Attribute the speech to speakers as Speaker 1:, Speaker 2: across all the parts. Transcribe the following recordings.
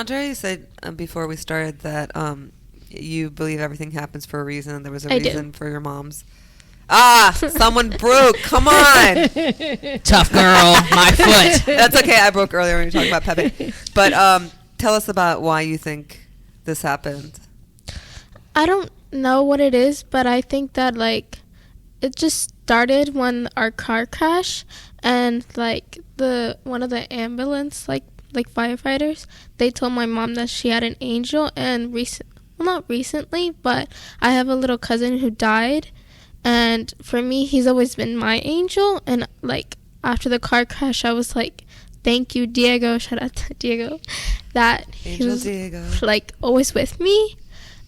Speaker 1: Andre said before we started that you believe everything happens for a reason. There was a
Speaker 2: I do.
Speaker 1: reason for your mom's. Someone broke. Come on.
Speaker 3: Tough girl, my foot.
Speaker 1: That's okay. I broke earlier when you were talking about Pepe. But tell us about why you think this happened.
Speaker 2: I don't know what it is, but I think that, like, it just started when our car crashed, and, like, one of the ambulance, like firefighters, they told my mom that she had an angel, and not recently, but I have a little cousin who died, and for me, he's always been my angel, and, like, after the car crash, I was like, thank you, Diego, shout out to Diego, that he was,
Speaker 1: Diego,
Speaker 2: like, always with me,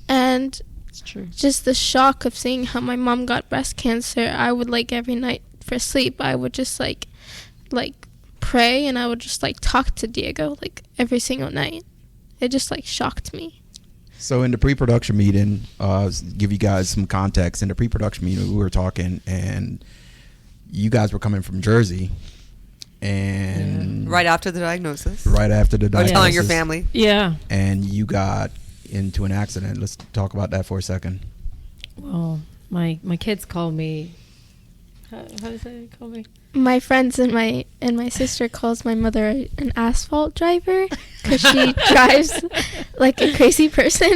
Speaker 2: and
Speaker 3: It's true.
Speaker 2: just the shock of seeing how my mom got breast cancer. I would, like, every night for sleep, I would just, like pray, and I would just, like, talk to Diego, like, every single night. It just, like, shocked me.
Speaker 4: So in the pre-production meeting, give you guys some context. In the pre-production meeting, we were talking, and you guys were coming from Jersey, and
Speaker 1: right after the diagnosis.
Speaker 4: right after the
Speaker 1: Or
Speaker 4: diagnosis,
Speaker 1: telling your family.
Speaker 3: Yeah.
Speaker 4: and you got into an accident. Let's talk about that for a second.
Speaker 3: Well, my kids call me. How does they call me?
Speaker 2: My friends and my sister calls my mother an asphalt driver because she drives like a crazy person,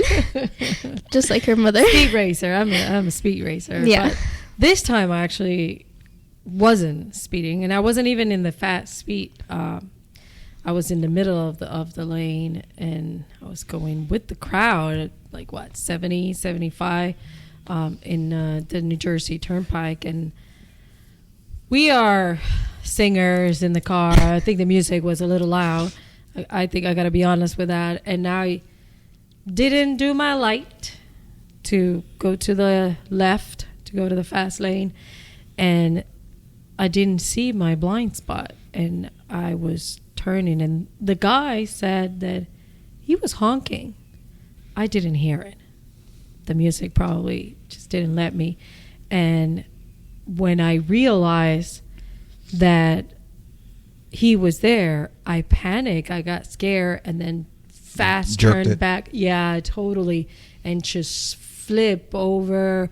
Speaker 2: just like her mother.
Speaker 3: Speed racer. I'm a speed racer.
Speaker 2: Yeah.
Speaker 3: But this time I actually wasn't speeding, and I wasn't even in the fast speed. I was in the middle of the lane, and I was going with the crowd at, like, 70, 75 in the New Jersey Turnpike, and we are singers in the car. I think the music was a little loud. I think I got to be honest with that. And I didn't do my light to go to the left, to go to the fast lane. And I didn't see my blind spot. And I was turning. And the guy said that he was honking. I didn't hear it. The music probably just didn't let me. And when I realized that he was there, I panicked. I got scared, and then fast
Speaker 4: Jerked
Speaker 3: turned
Speaker 4: it.
Speaker 3: back. Yeah, totally. And just flip over.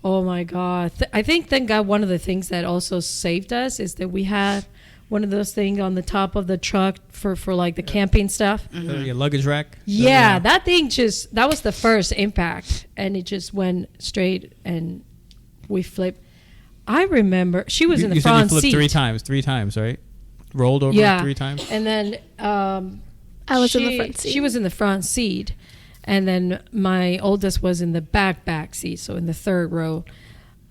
Speaker 3: Oh my God. I think, thank God, one of the things that also saved us is that we had one of those things on the top of the truck for like the camping stuff.
Speaker 5: Your luggage rack.
Speaker 3: Yeah, that thing that was the first impact, and it just went straight, and we flipped. I remember she was in the front
Speaker 5: You said you
Speaker 3: seat.
Speaker 5: flipped three times, right? Rolled over 3 times.
Speaker 3: And then
Speaker 2: I was in the front seat.
Speaker 3: She was in the front seat, and then my oldest was in the back seat, so in the third row.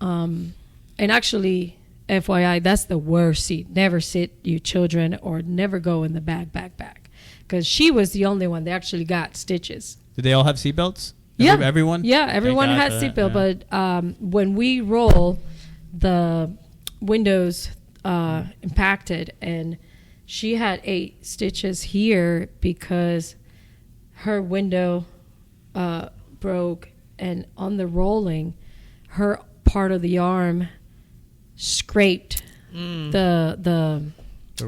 Speaker 3: And actually, FYI, that's the worst seat. Never sit, you children, or never go in the back. Because she was the only one that actually got stitches.
Speaker 5: Did they all have seatbelts?
Speaker 3: Yeah.
Speaker 5: Everyone?
Speaker 3: Yeah, everyone
Speaker 5: Thank God
Speaker 3: had
Speaker 5: for that,
Speaker 3: seatbelt.
Speaker 5: yeah.
Speaker 3: But when we roll, the windows impacted, and she had 8 stitches here because her window broke, and on the rolling, her part of the arm scraped the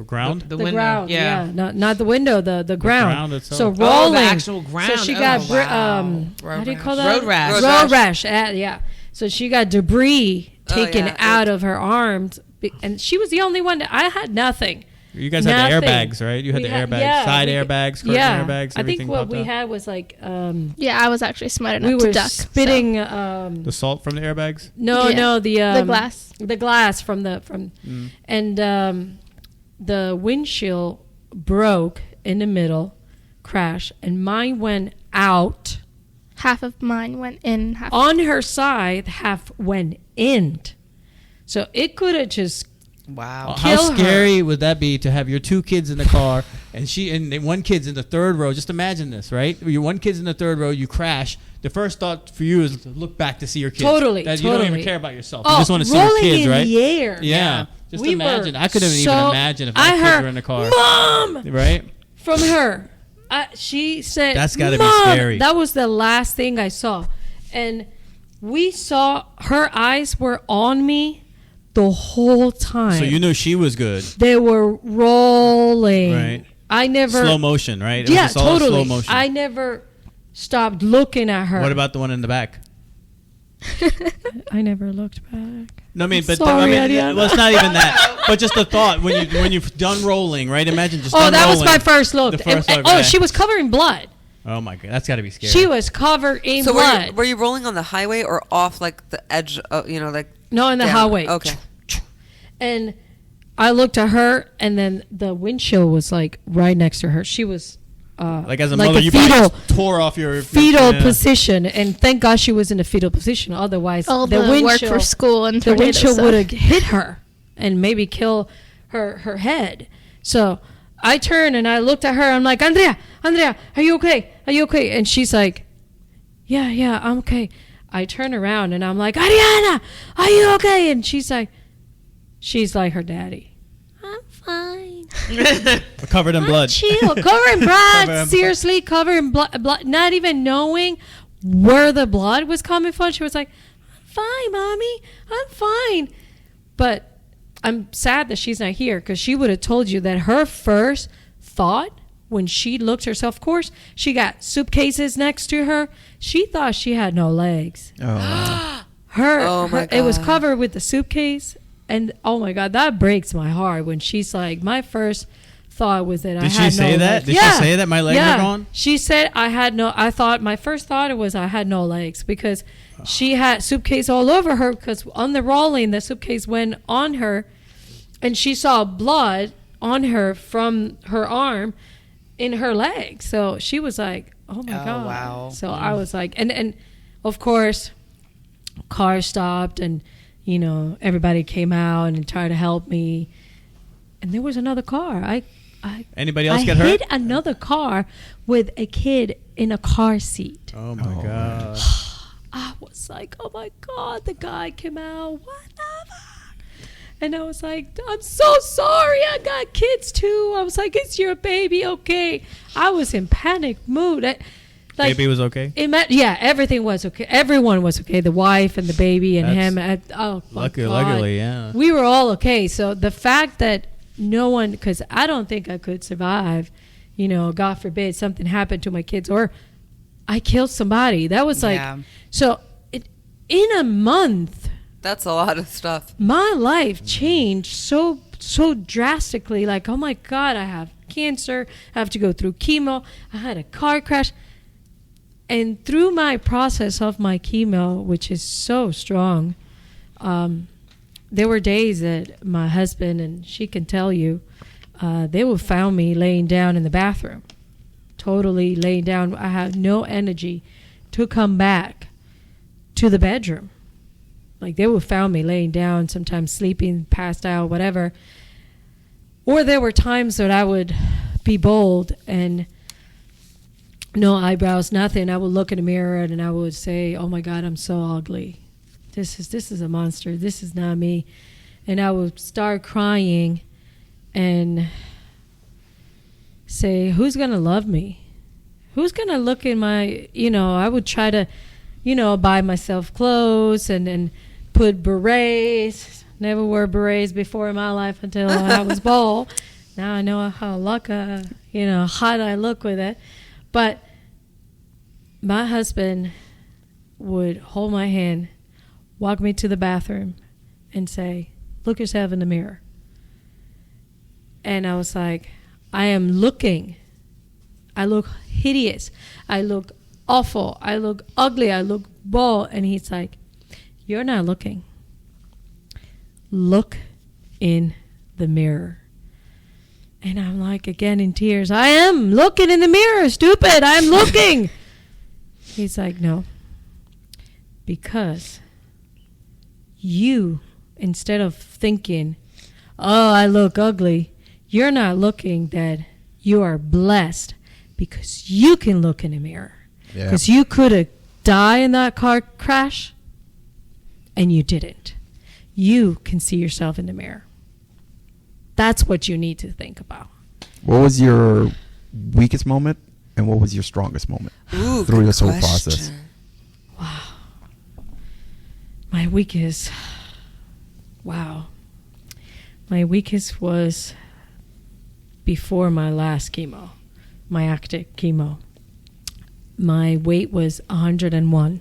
Speaker 5: ground?
Speaker 6: The
Speaker 3: the
Speaker 6: window.
Speaker 3: ground.
Speaker 6: Yeah.
Speaker 3: not the window, the ground.
Speaker 5: ground itself.
Speaker 3: So
Speaker 5: Oh,
Speaker 6: the
Speaker 3: rolling,
Speaker 6: actual ground.
Speaker 3: So she
Speaker 6: Oh,
Speaker 3: got
Speaker 6: wow.
Speaker 3: how do you call that?
Speaker 6: Road rash.
Speaker 3: Road rash. Yeah. So she got debris taken
Speaker 1: yeah.
Speaker 3: out of her arms, and she was the only one. I had nothing.
Speaker 5: You guys had the
Speaker 3: Nothing.
Speaker 5: airbags, right? You had
Speaker 3: We
Speaker 5: the
Speaker 3: had-
Speaker 5: airbags,
Speaker 3: yeah,
Speaker 5: side
Speaker 3: we-
Speaker 5: airbags, curtain airbags.
Speaker 3: I think
Speaker 5: Everything
Speaker 3: what
Speaker 5: popped
Speaker 3: we
Speaker 5: out.
Speaker 3: had was like
Speaker 2: Yeah, I was actually smart enough
Speaker 3: we
Speaker 2: to
Speaker 3: were
Speaker 2: duck.
Speaker 3: spitting.
Speaker 5: The salt from the airbags.
Speaker 3: No,
Speaker 2: Yeah.
Speaker 3: the
Speaker 2: glass.
Speaker 3: the glass from and the windshield broke in the middle, crashed, and mine went out.
Speaker 2: Half of mine went in. Half
Speaker 3: On her side, half went in. So it could have just
Speaker 6: Wow.
Speaker 5: How
Speaker 3: Kill her.
Speaker 5: scary would that be to have your 2 kids in the car and one kid's in the third row? Just imagine this, right? Your one kid's in the third row, you crash. The first thought for you is to look back to see your kids.
Speaker 3: Totally,
Speaker 5: You don't even
Speaker 3: totally.
Speaker 5: care about yourself.
Speaker 3: oh,
Speaker 5: You just want to see your
Speaker 3: rolling
Speaker 5: kids,
Speaker 3: in
Speaker 5: right?
Speaker 3: the air.
Speaker 5: Yeah. Just
Speaker 3: We
Speaker 5: imagine.
Speaker 3: were
Speaker 5: I couldn't even
Speaker 3: so-
Speaker 5: imagine if my
Speaker 3: I
Speaker 5: kids
Speaker 3: heard,
Speaker 5: were in the car.
Speaker 3: Mom!
Speaker 5: Right?
Speaker 3: From her. She said,
Speaker 5: That's gotta be
Speaker 3: "Mom!"
Speaker 5: scary.
Speaker 3: That was the last thing I saw. And we saw her eyes were on me the whole time.
Speaker 5: So you knew she was good.
Speaker 3: They were rolling.
Speaker 5: Right.
Speaker 3: I never
Speaker 5: Slow motion, right? It
Speaker 3: yeah,
Speaker 5: was just all
Speaker 3: totally.
Speaker 5: slow motion.
Speaker 3: I never stopped looking at her.
Speaker 5: What about the one in the back?
Speaker 3: I never looked back.
Speaker 5: No, I mean, but
Speaker 3: Sorry,
Speaker 5: I mean,
Speaker 3: Ariana.
Speaker 5: well, it's not even that. But just the thought when you've done rolling, right? Imagine just.
Speaker 3: Oh,
Speaker 5: done
Speaker 3: that was
Speaker 5: rolling.
Speaker 3: my first look.
Speaker 5: The first
Speaker 3: And-
Speaker 5: look,
Speaker 3: oh,
Speaker 5: right.
Speaker 3: she was covered in blood.
Speaker 5: Oh my god, that's got to be scary.
Speaker 3: She was covered in
Speaker 1: So
Speaker 3: blood.
Speaker 1: were you rolling on the highway or off like the edge? Like
Speaker 3: No, in the
Speaker 1: down?
Speaker 3: highway.
Speaker 1: Okay.
Speaker 3: And I looked at her, and then the windshield was like right next to her. She was
Speaker 5: like as a
Speaker 3: like
Speaker 5: mother,
Speaker 3: a
Speaker 5: you
Speaker 3: fetal-
Speaker 5: probably tore off your
Speaker 3: fetal
Speaker 5: yeah.
Speaker 3: position, and thank God she was in a fetal position. Otherwise,
Speaker 2: All
Speaker 3: the
Speaker 2: the work
Speaker 3: windshield
Speaker 2: for school and
Speaker 3: the
Speaker 2: tornado
Speaker 3: windshield
Speaker 2: stuff.
Speaker 3: would have hit her and maybe kill her head. So I turned and I looked at her. I'm like, Andrea, are you okay? Are you okay? And she's like, yeah, I'm okay. I turn around and I'm like, Ariana, are you okay? And she's like her daddy. I'm fine.
Speaker 5: covered in blood.
Speaker 3: Chill, covered in blood. Seriously, covered in blood. Not even knowing where the blood was coming from. She was like, I'm fine, mommy. I'm fine. But I'm sad that she's not here because she would have told you that her first thought when she looked herself, of course, she got soup cases next to her. She thought she had no legs.
Speaker 4: Oh.
Speaker 1: Oh, my
Speaker 3: It was
Speaker 1: God.
Speaker 3: covered with the suitcase. And oh my God, that breaks my heart when she's like, my first thought was that I
Speaker 5: Did
Speaker 3: had
Speaker 5: she say
Speaker 3: no
Speaker 5: that?
Speaker 3: legs.
Speaker 5: Did she say that my legs are gone?
Speaker 3: She said my first thought was I had no legs because she had suitcase all over her because on the rolling, the suitcase went on her and she saw blood on her from her arm in her leg. So she was like, oh my
Speaker 6: Oh,
Speaker 3: God.
Speaker 6: wow.
Speaker 3: So I was like, and of course, car stopped and, everybody came out and tried to help me. And there was another car.
Speaker 5: Anybody else
Speaker 3: I
Speaker 5: get hurt?
Speaker 3: hit another car with a kid in a car seat.
Speaker 5: Oh my god.
Speaker 3: I was like, oh my God, the guy came out. What the fuck? And I was like, I'm so sorry. I got kids too. I was like, is your baby okay? I was in panic mood.
Speaker 5: Baby was okay.
Speaker 3: Yeah, everything was okay. Everyone was okay. The wife and the baby and
Speaker 5: That's-
Speaker 3: him. Oh, my God.
Speaker 5: Luckily, yeah.
Speaker 3: We were all okay. So the fact that no one, because I don't think I could survive, God forbid something happened to my kids or I killed somebody. That was like,
Speaker 6: Yeah.
Speaker 3: so in a month,
Speaker 1: That's a lot of stuff.
Speaker 3: my life changed so drastically. Like, oh my God, I have cancer. I have to go through chemo. I had a car crash. And through my process of my chemo, which is so strong, there were days that my husband, and she can tell you, they would found me laying down in the bathroom, totally laying down. I had no energy to come back to the bedroom. Like they would found me laying down, sometimes sleeping, passed out, whatever. Or there were times that I would be bold and no eyebrows, nothing. I would look in the mirror and I would say, oh my God, I'm so ugly. This is a monster. This is not me. And I would start crying and say, who's going to love me? Who's going to look in my, I would try to, buy myself clothes and put berets. Never wore berets before in my life until I was bald. Now I know how hot I look with it. But my husband would hold my hand, walk me to the bathroom, and say, look yourself in the mirror. And I was like, I am looking. I look hideous. I look awful. I look ugly. I look bald. And he's like, you're not looking. Look in the mirror. And I'm like, again in tears, I am looking in the mirror, stupid. I'm looking. He's like, no. Because you, instead of thinking, oh, I look ugly, you're not looking that you are blessed because you can look in the mirror.
Speaker 4: Yeah.
Speaker 3: Because you could have died in that car crash and you didn't. You can see yourself in the mirror. That's what you need to think about.
Speaker 4: What was your weakest moment and what was your strongest moment
Speaker 1: Ooh,
Speaker 4: through
Speaker 1: good
Speaker 4: this whole
Speaker 1: question.
Speaker 4: process?
Speaker 3: My weakest, wow. My weakest was before my last chemo, my active chemo. My weight was 101.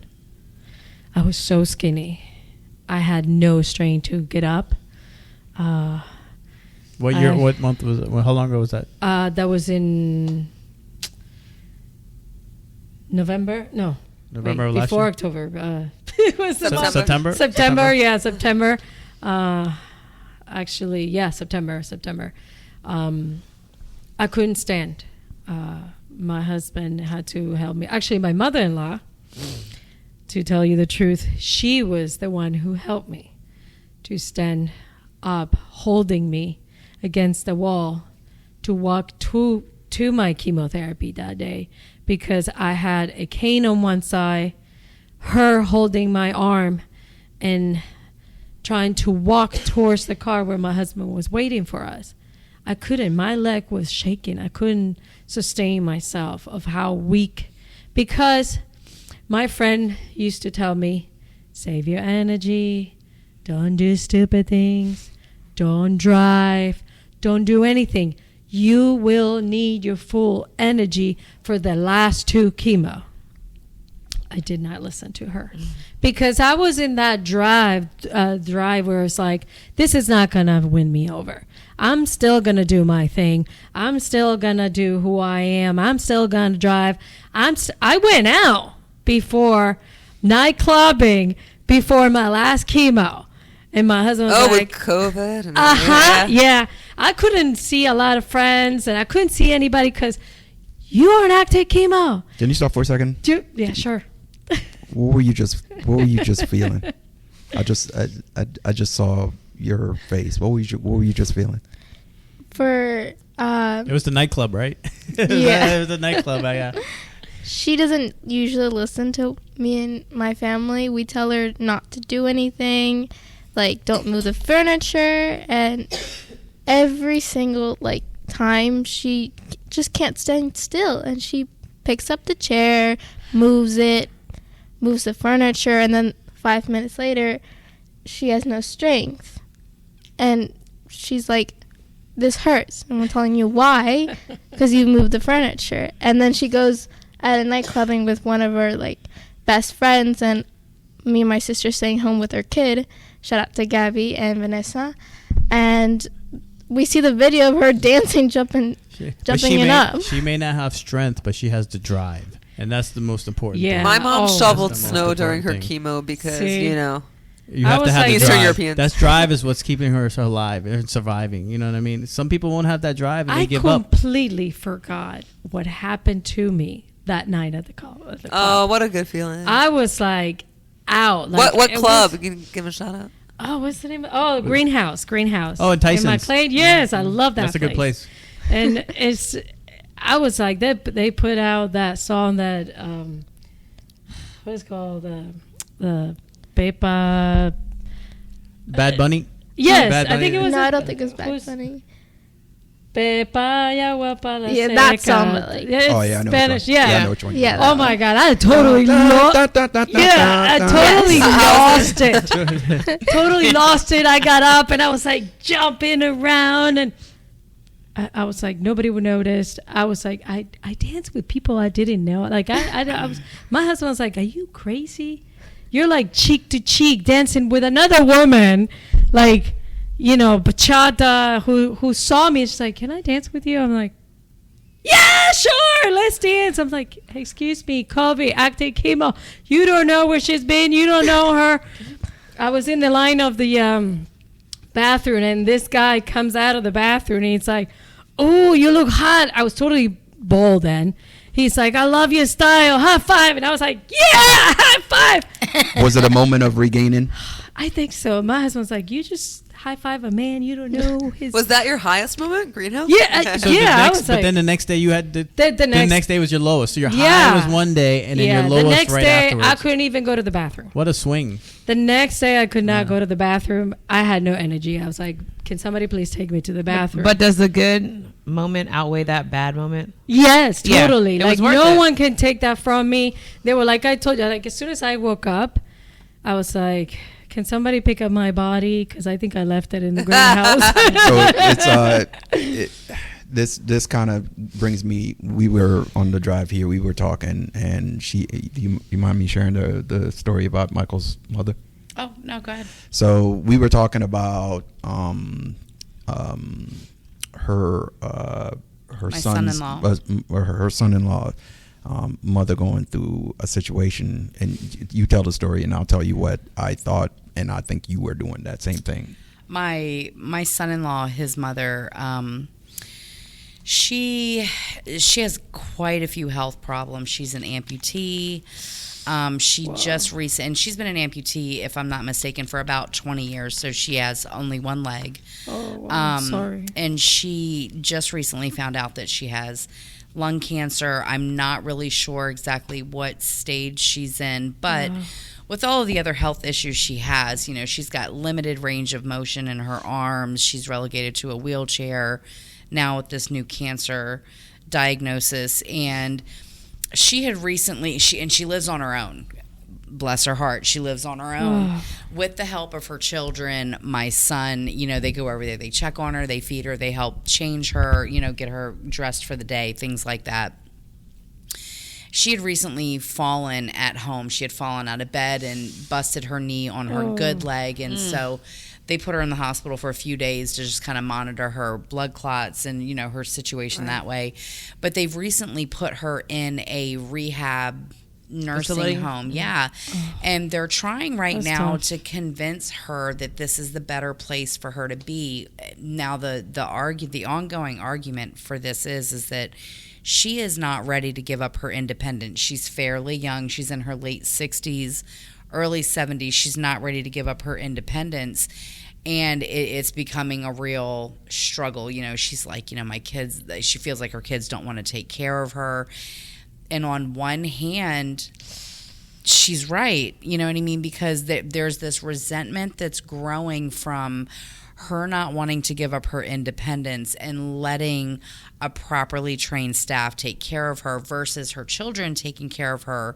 Speaker 3: I was so skinny. I had no strength to get up.
Speaker 5: What year? What month was it? How long ago was that?
Speaker 3: That was in November. No,
Speaker 5: November
Speaker 3: wait,
Speaker 5: of last
Speaker 3: before
Speaker 5: year?
Speaker 3: October. It was
Speaker 1: September.
Speaker 5: September.
Speaker 3: September. Yeah, September. Actually, yeah, September. I couldn't stand. My husband had to help me. Actually, my mother-in-law, to tell you the truth, she was the one who helped me to stand up, holding me against the wall to walk to my chemotherapy that day, because I had a cane on one side, her holding my arm and trying to walk towards the car where my husband was waiting for us. I couldn't. My leg was shaking. I couldn't sustain myself of how weak, because my friend used to tell me, save your energy, don't do stupid things, don't drive, don't do anything. You will need your full energy for the last 2 chemo. I did not listen to her, because I was in that drive where it's like, this is not going to win me over. I'm still going to do my thing. I'm still going to do who I am. I'm still going to drive. I went out before nightclubbing before my last chemo. And my husband was like,
Speaker 1: with COVID. And
Speaker 3: yeah. I couldn't see a lot of friends, and I couldn't see anybody because you are an active chemo.
Speaker 4: Can you stop for a second?
Speaker 3: Yeah, sure.
Speaker 4: What were you just feeling? I just saw your face. What were you just feeling?
Speaker 2: For
Speaker 5: It was the nightclub, right?
Speaker 2: Yeah.
Speaker 5: It was the nightclub. Yeah.
Speaker 2: she doesn't usually listen to me and my family. We tell her not to do anything, like don't move the furniture, and every single time she just can't stand still, and she picks up the chair, moves it, moves the furniture, and then 5 minutes later she has no strength, and she's like, this hurts, and we're telling you why, because you moved the furniture. And then she goes at a nightclubbing with one of her best friends, and me and my sister staying home with her kid. Shout out to Gabby and Vanessa. And we see the video of her dancing, jumping up.
Speaker 5: She may not have strength, but she has the drive, and that's the most important.
Speaker 3: Yeah.
Speaker 5: thing.
Speaker 1: My mom
Speaker 3: Oh.
Speaker 1: shoveled
Speaker 5: That's the most
Speaker 1: snow during her
Speaker 5: important thing.
Speaker 1: chemo because,
Speaker 3: See?
Speaker 5: You
Speaker 3: I
Speaker 5: have to
Speaker 3: was
Speaker 5: have
Speaker 3: like-
Speaker 5: the
Speaker 1: Eastern
Speaker 5: drive.
Speaker 1: Europeans.
Speaker 5: That drive is what's keeping her alive and surviving. You know what I mean? Some people won't have that drive and
Speaker 3: I
Speaker 5: they give up.
Speaker 3: completely forgot what happened to me that night at the club.
Speaker 1: Oh, what a good feeling.
Speaker 3: I was like out.
Speaker 1: what
Speaker 3: it
Speaker 1: club?
Speaker 3: was-
Speaker 1: You can give a shout out.
Speaker 3: Oh, what's the name? Oh, Greenhouse.
Speaker 5: Oh, in Tyson's.
Speaker 3: my clay. Yes, I love that.
Speaker 5: That's a good place.
Speaker 3: And I was like, they put out that song that what is it called, the Pepa.
Speaker 5: Bad Bunny.
Speaker 3: Yes,
Speaker 5: Bad
Speaker 3: I
Speaker 5: Bunny.
Speaker 3: think it was.
Speaker 2: No, I don't think it's Bad
Speaker 3: who's-
Speaker 2: Bunny.
Speaker 3: Pepa ya guapa la
Speaker 2: Yeah, that
Speaker 3: seca.
Speaker 2: song, but, like-
Speaker 3: Yeah, it's
Speaker 4: Oh yeah, I know.
Speaker 3: Spanish.
Speaker 4: Which one.
Speaker 3: Yeah.
Speaker 4: I know which one.
Speaker 2: Yeah.
Speaker 3: Oh my God, I totally I totally lost it. Totally lost it. I got up and I was like jumping around, and I was like, nobody would notice. I was like, I danced with people I didn't know. Like I was. My husband was like, "Are you crazy? You're like cheek to cheek dancing with another woman, like, bachata, who saw me. She's like, can I dance with you? I'm like, yeah, sure, let's dance. I'm like, excuse me, Kobe, active chemo. You don't know where she's been. You don't know her. I was in the line of the bathroom, and this guy comes out of the bathroom, and he's like, oh, you look hot. I was totally bald then. He's like, I love your style. High five. And I was like, yeah, high five.
Speaker 4: Was it a moment of regaining?
Speaker 3: I think so. My husband's like, you just high five a man. You don't know his.
Speaker 1: Was that your highest moment, Greenhouse?
Speaker 3: Yeah,
Speaker 5: So
Speaker 3: yeah. I
Speaker 5: next,
Speaker 3: was
Speaker 5: but
Speaker 3: like,
Speaker 5: then the next day you had
Speaker 3: the next
Speaker 5: day was your lowest. So your
Speaker 3: Yeah.
Speaker 5: high was one day, and then your
Speaker 3: the
Speaker 5: lowest
Speaker 3: next
Speaker 5: right
Speaker 3: day
Speaker 5: afterwards.
Speaker 3: I couldn't even go to the bathroom.
Speaker 5: What a swing!
Speaker 3: The next day I could not go to the bathroom. I had no energy. I was like, can somebody please take me to the bathroom?
Speaker 6: But does the good moment outweigh that bad moment?
Speaker 3: yes,
Speaker 6: Yeah,
Speaker 3: totally.
Speaker 6: it
Speaker 3: Like
Speaker 6: was worth
Speaker 3: no
Speaker 6: it.
Speaker 3: one can take that from me. They were like, I told you, like as soon as I woke up, I was like, can somebody pick up my body? Because I think I left it in the greenhouse.
Speaker 4: So it's this kind of brings me. We were on the drive here. We were talking, and you mind me sharing the story about Michael's mother?
Speaker 7: Oh no, go ahead.
Speaker 4: So we were talking about her
Speaker 7: My
Speaker 4: son's
Speaker 7: son-in-law.
Speaker 4: or her son-in-law mother going through a situation, and you tell the story, and I'll tell you what I thought, and I think you were doing that same thing.
Speaker 7: My son-in-law, his mother, she has quite a few health problems. She's an amputee. She just and she's been an amputee, if I'm not mistaken, for about 20 years. So she has only one leg.
Speaker 3: Oh, wow, sorry.
Speaker 7: And she just recently found out that she has lung cancer. I'm not really sure exactly what stage she's in, but with all of the other health issues she has, you know, she's got limited range of motion in her arms. She's relegated to a wheelchair now with this new cancer diagnosis. And she had recently, she lives on her own. Bless her heart. She lives on her own with the help of her children. My son, you know, they go over there, they check on her, they feed her, they help change her, you know, get her dressed for the day, things like that. She had recently fallen at home. She had fallen out of bed and busted her knee on her good leg. And so they put her in the hospital for a few days to just kind of monitor her blood clots and, you know, her situation that way. But they've recently put her in a rehab nursing
Speaker 6: Facility?
Speaker 7: home. Yeah. And they're trying
Speaker 3: That's
Speaker 7: now
Speaker 3: tough.
Speaker 7: to convince her that this is the better place for her to be. Now the ongoing argument for this is that she is not ready to give up her independence. She's fairly young. She's in her late 60s, early 70s. She's not ready to give up her independence. And it's becoming a real struggle. You know, she's like, you know, my kids, she feels like her kids don't want to take care of her. And on one hand, she's right. You know what I mean? Because there's this resentment that's growing from her not wanting to give up her independence and letting a properly trained staff take care of her versus her children taking care of her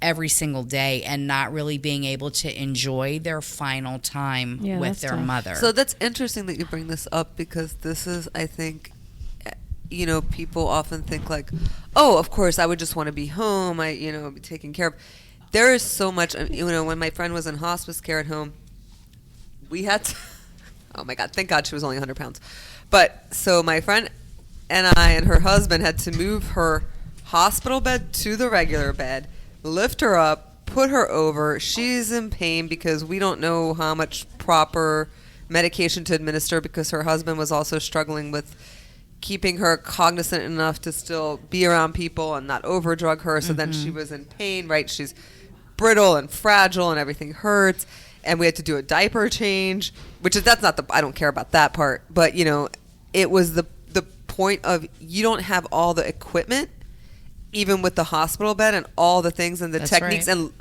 Speaker 7: every single day and not really being able to enjoy their final time
Speaker 3: Yeah,
Speaker 7: with
Speaker 3: that's
Speaker 7: their
Speaker 3: tough.
Speaker 7: mother.
Speaker 1: So that's interesting that you bring this up, because this is, I think, you know, people often think like, oh, of course, I would just want to be home. Be taken care of. There is so much, you know, when my friend was in hospice care at home, we had to, oh my God, thank God she was only 100 pounds. But so my friend and I and her husband had to move her hospital bed to the regular bed, lift her up, put her over. She's in pain because we don't know how much proper medication to administer, because her husband was also struggling with keeping her cognizant enough to still be around people and not overdrug her. So then she was in pain, right? She's brittle and fragile and everything hurts. And we had to do a diaper change, I don't care about that part. But, you know, it was the point of, you don't have all the equipment, even with the hospital bed and all the things and the
Speaker 7: That's
Speaker 1: techniques.
Speaker 7: right.
Speaker 1: And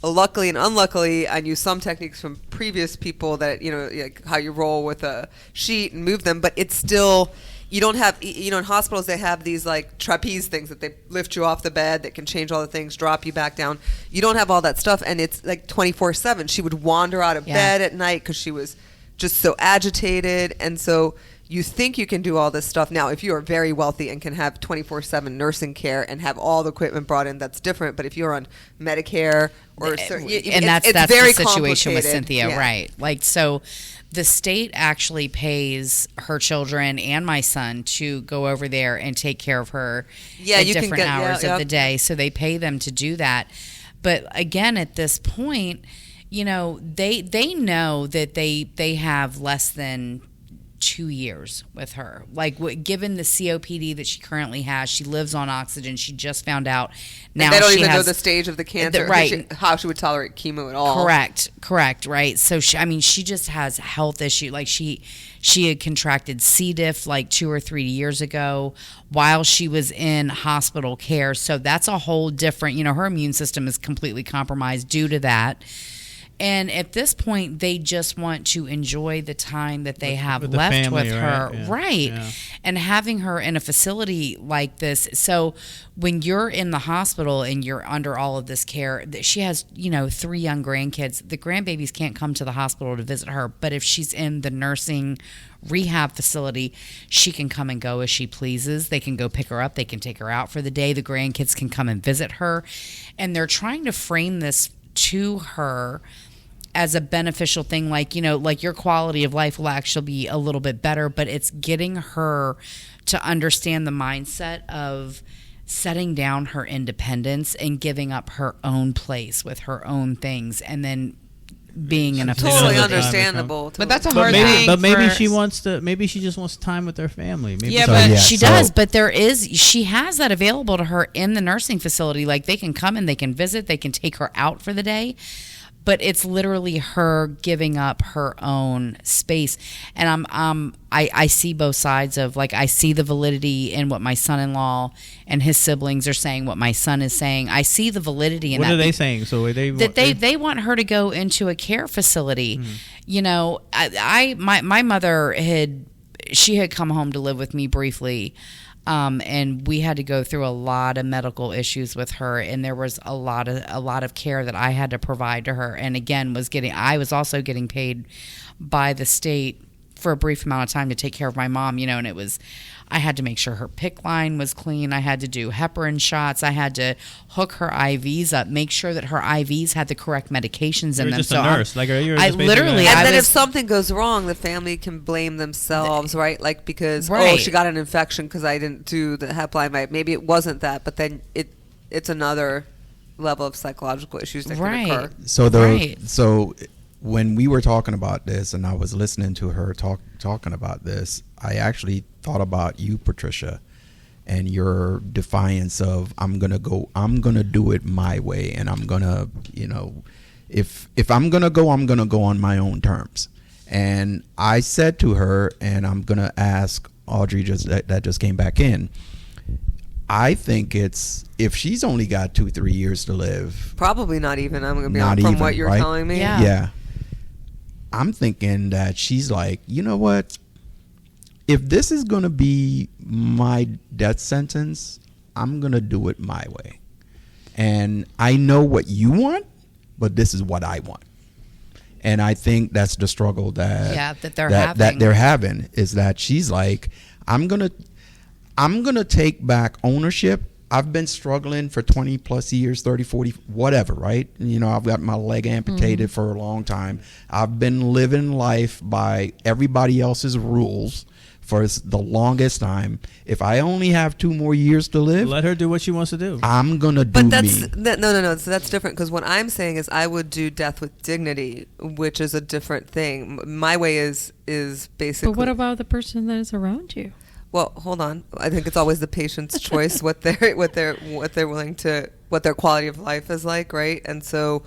Speaker 1: luckily and unluckily, I knew some techniques from previous people that, you know, like how you roll with a sheet and move them. But it's still, you don't have, you know, in hospitals they have these like trapeze things that they lift you off the bed that can change all the things, drop you back down. You don't have all that stuff, and it's like 24/7. She would wander out of bed at night because she was just so agitated. And so you think you can do all this stuff. Now, if you are very wealthy and can have 24/7 nursing care and have all the equipment brought in, that's different. But if you're on Medicare
Speaker 7: and that's
Speaker 1: very
Speaker 7: the situation with
Speaker 1: complicated.
Speaker 7: Cynthia,
Speaker 1: Yeah.
Speaker 7: right? Like, so the state actually pays her children and my son to go over there and take care of her
Speaker 1: Yeah,
Speaker 7: at
Speaker 1: you can
Speaker 7: different
Speaker 1: get-
Speaker 7: hours
Speaker 1: yeah,
Speaker 7: of the
Speaker 1: yep.
Speaker 7: day. So they pay them to do that. But again, at this point, you know, they know that they have less than 2 years with her. Like, given the COPD that she currently has, she lives on oxygen. She just found out now
Speaker 1: And they don't
Speaker 7: she
Speaker 1: even know
Speaker 7: has
Speaker 1: the stage of the cancer,
Speaker 7: right.
Speaker 1: how she would tolerate chemo at all.
Speaker 7: Correct, right? So she just has health issue. Like she had contracted C. diff like 2 or 3 years ago while she was in hospital care. So that's a whole different, you know, her immune system is completely compromised due to that. And at this point, they just want to enjoy the time that they have
Speaker 5: with the
Speaker 7: left
Speaker 5: family,
Speaker 7: with her.
Speaker 5: right? Yeah.
Speaker 7: Right.
Speaker 5: Yeah.
Speaker 7: And having her in a facility like this. So when you're in the hospital and you're under all of this care, she has, 3 young grandkids. The grandbabies can't come to the hospital to visit her. But if she's in the nursing rehab facility, she can come and go as she pleases. They can go pick her up. They can take her out for the day. The grandkids can come and visit her. And they're trying to frame this to her as a beneficial thing, like your quality of life will actually be a little bit better, but it's getting her to understand the mindset of setting down her independence and giving up her own place with her own things, and then being in a
Speaker 1: Totally
Speaker 7: facility.
Speaker 1: understandable.
Speaker 6: But that's a
Speaker 5: But
Speaker 6: hard
Speaker 5: maybe,
Speaker 6: thing.
Speaker 5: but maybe
Speaker 6: for-
Speaker 5: she wants to. Maybe she just wants time with her family. Maybe
Speaker 6: Yeah,
Speaker 4: So,
Speaker 6: but
Speaker 4: yeah,
Speaker 7: She
Speaker 4: so-
Speaker 7: does, but she has that available to her in the nursing facility. Like, they can come and they can visit, they can take her out for the day. But it's literally her giving up her own space. And I see both sides of, like, I see the validity in what my son-in-law and his siblings are saying, what my son is saying. I see the validity in
Speaker 5: what
Speaker 7: that.
Speaker 5: are they saying? So
Speaker 7: They want her to go into a care facility. My mother had come home to live with me briefly. And we had to go through a lot of medical issues with her, and there was a lot of care that I had to provide to her. And again, I was also getting paid by the state for a brief amount of time to take care of my mom, and I had to make sure her PICC line was clean. I had to do heparin shots. I had to hook her IVs up, make sure that her IVs had the correct medications in
Speaker 5: You're
Speaker 7: them.
Speaker 5: just a nurse, like you're
Speaker 7: I
Speaker 5: just basically
Speaker 7: literally,
Speaker 5: like-
Speaker 1: And
Speaker 7: I
Speaker 1: then if
Speaker 7: was-
Speaker 1: something goes wrong, the family can blame themselves, right? Like, because
Speaker 7: Right.
Speaker 1: she got an infection because I didn't do the hep line right. Maybe it wasn't that, but then it's another level of psychological issues that
Speaker 7: Right.
Speaker 1: can occur.
Speaker 4: So when we were talking about this, and I was listening to her talking about this, I actually thought about you, Patricia, and your defiance of I'm gonna do it my way, and I'm gonna, if I'm gonna go on my own terms. And I said to her, and I'm gonna ask Audrey that just came back in. I think it's, if she's only got 2-3 years to live,
Speaker 1: Probably not even. I'm going to be
Speaker 4: Not
Speaker 1: honest, from
Speaker 4: even,
Speaker 1: what you're
Speaker 4: right?
Speaker 1: telling me.
Speaker 7: Yeah.
Speaker 4: yeah, I'm thinking that she's like, you know what? If this is going to be my death sentence, I'm going to do it my way. And I know what you want, but this is what I want. And I think that's the struggle that
Speaker 7: they're
Speaker 4: that
Speaker 7: having.
Speaker 4: they're having, is that she's like, I'm going to take back ownership. I've been struggling for 20 plus years, 30, 40, whatever, right? I've got my leg amputated for a long time. I've been living life by everybody else's rules for the longest time. If I only have 2 more years to live,
Speaker 5: let her do what she wants to do.
Speaker 4: I'm going to do
Speaker 1: But that's
Speaker 4: me.
Speaker 1: no. So that's different, because what I'm saying is I would do death with dignity, which is a different thing. My way is basically.
Speaker 3: But what about the person that is around you?
Speaker 1: Well, hold on. I think it's always the patient's choice what they're willing to, what their quality of life is like, right? And so